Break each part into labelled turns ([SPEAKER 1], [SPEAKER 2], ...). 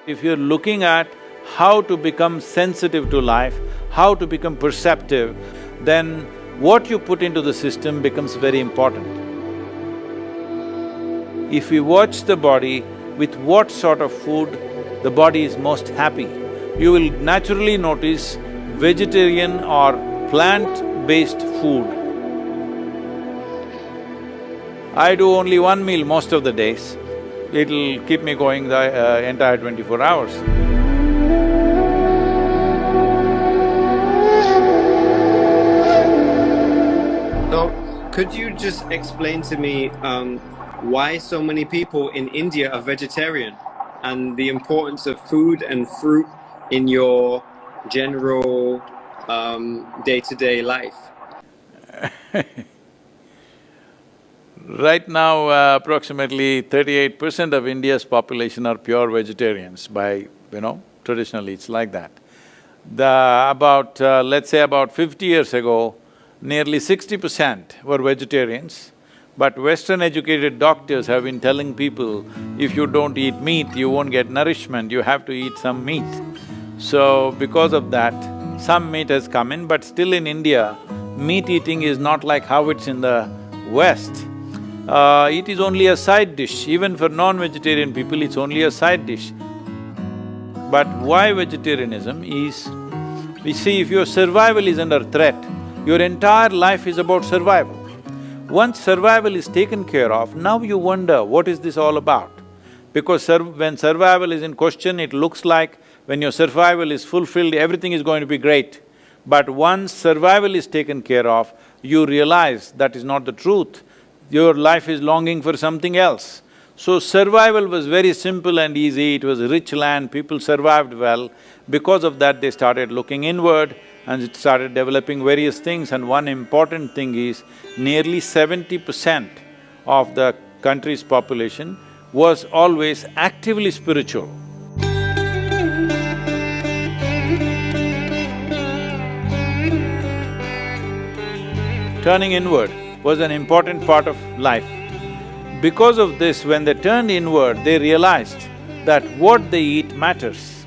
[SPEAKER 1] If you're looking at how to become sensitive to life, how to become perceptive, then what you put into the system becomes very important. If we watch the body with what sort of food the body is most happy, you will naturally notice vegetarian or plant-based food. I do only one meal most of the days. It'll keep me going the entire 24 hours.
[SPEAKER 2] So, could you just explain to me why so many people in India are vegetarian and the importance of food and fruit in your general day-to-day life?
[SPEAKER 1] Right now, approximately 38% of India's population are pure vegetarians traditionally it's like that. Let's say about 50 years ago, nearly 60% were vegetarians, but Western educated doctors have been telling people, if you don't eat meat, you won't get nourishment, you have to eat some meat. So, because of that, some meat has come in, but still in India, meat eating is not like how it's in the West. It is only a side dish, even for non-vegetarian people, it's only a side dish. But why vegetarianism is, we see if your survival is under threat, your entire life is about survival. Once survival is taken care of, now you wonder, what is this all about? Because when survival is in question, it looks like when your survival is fulfilled, everything is going to be great. But once survival is taken care of, you realize that is not the truth. Your life is longing for something else. So survival was very simple and easy, it was a rich land, people survived well. Because of that, they started looking inward and it started developing various things, and one important thing is, nearly 70% of the country's population was always actively spiritual. Turning inward was an important part of life. Because of this, when they turned inward, they realized that what they eat matters.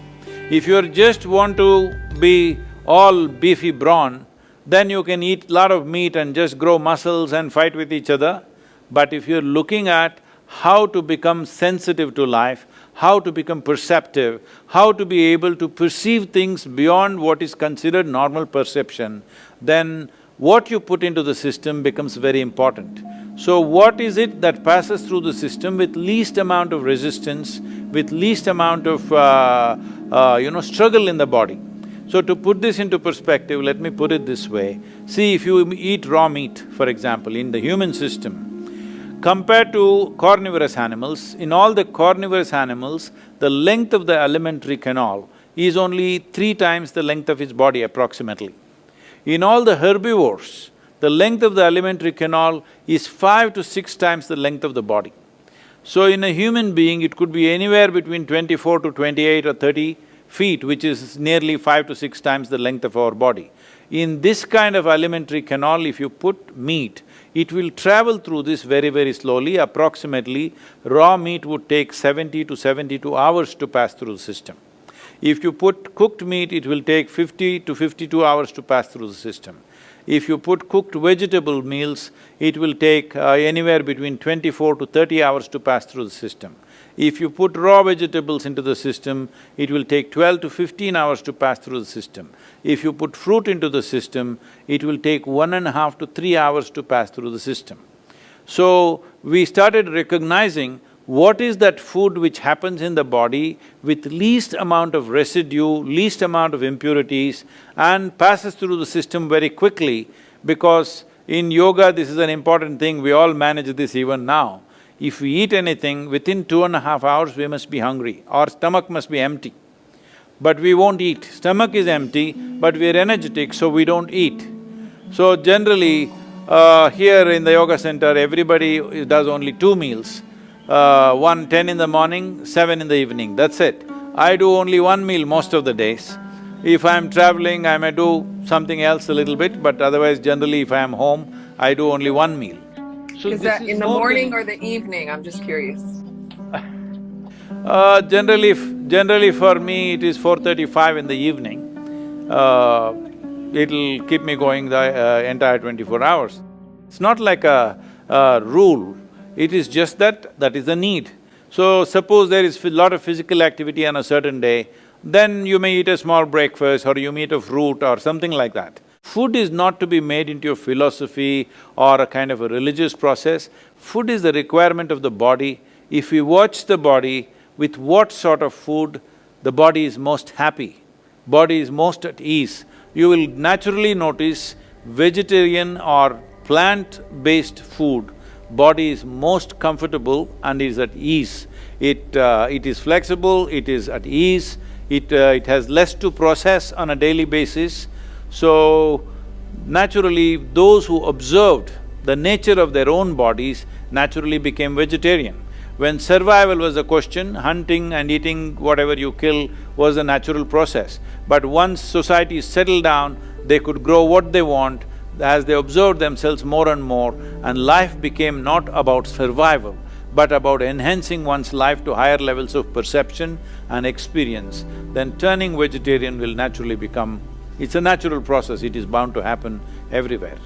[SPEAKER 1] If you just want to be all beefy brawn, then you can eat lot of meat and just grow muscles and fight with each other. But if you're looking at how to become sensitive to life, how to become perceptive, how to be able to perceive things beyond what is considered normal perception, then what you put into the system becomes very important. So what is it that passes through the system with least amount of resistance, with least amount of struggle in the body? So to put this into perspective, let me put it this way. See, if you eat raw meat, for example, in the human system, compared to carnivorous animals, in all the carnivorous animals, the length of the alimentary canal is only 3 times the length of its body approximately. In all the herbivores, the length of the alimentary canal is 5 to 6 times the length of the body. So in a human being, it could be anywhere between 24 to 28 or 30 feet, which is nearly 5 to 6 times the length of our body. In this kind of alimentary canal, if you put meat, it will travel through this very, very slowly. Approximately, raw meat would take 70 to 72 hours to pass through the system. If you put cooked meat, it will take 50 to 52 hours to pass through the system. If you put cooked vegetable meals, it will take anywhere between 24 to 30 hours to pass through the system. If you put raw vegetables into the system, it will take 12 to 15 hours to pass through the system. If you put fruit into the system, it will take 1.5 to 3 hours to pass through the system. So, we started recognizing what is that food which happens in the body with least amount of residue, least amount of impurities, and passes through the system very quickly, because in yoga this is an important thing, we all manage this even now. If we eat anything, within 2.5 hours we must be hungry, our stomach must be empty. But we won't eat. Stomach is empty, but we're energetic, so we don't eat. So generally, here in the yoga center, everybody does only 2 meals. 10 in the morning, 7 in the evening, that's it. I do only 1 meal most of the days. If I'm traveling, I may do something else a little bit, but otherwise generally if I am home, I do only 1 meal.
[SPEAKER 3] So is that in the morning or the evening? I'm just curious.
[SPEAKER 1] Generally for me, it is 4:35 in the evening. It'll keep me going the entire 24 hours. It's not like a rule, it is just that is the need. So suppose there is a lot of physical activity on a certain day, then you may eat a small breakfast or you may eat a fruit or something like that. Food is not to be made into a philosophy or a kind of a religious process. Food is the requirement of the body. If we watch the body, with what sort of food the body is most happy, body is most at ease, you will naturally notice vegetarian or plant-based food, body is most comfortable and is at ease. It is flexible, it is at ease, it has less to process on a daily basis. So, naturally, those who observed the nature of their own bodies naturally became vegetarian. When survival was a question, hunting and eating whatever you kill was a natural process. But once society settled down, they could grow what they want as they observed themselves more and more, and life became not about survival, but about enhancing one's life to higher levels of perception and experience. Then turning vegetarian will naturally become… it's a natural process, it is bound to happen everywhere.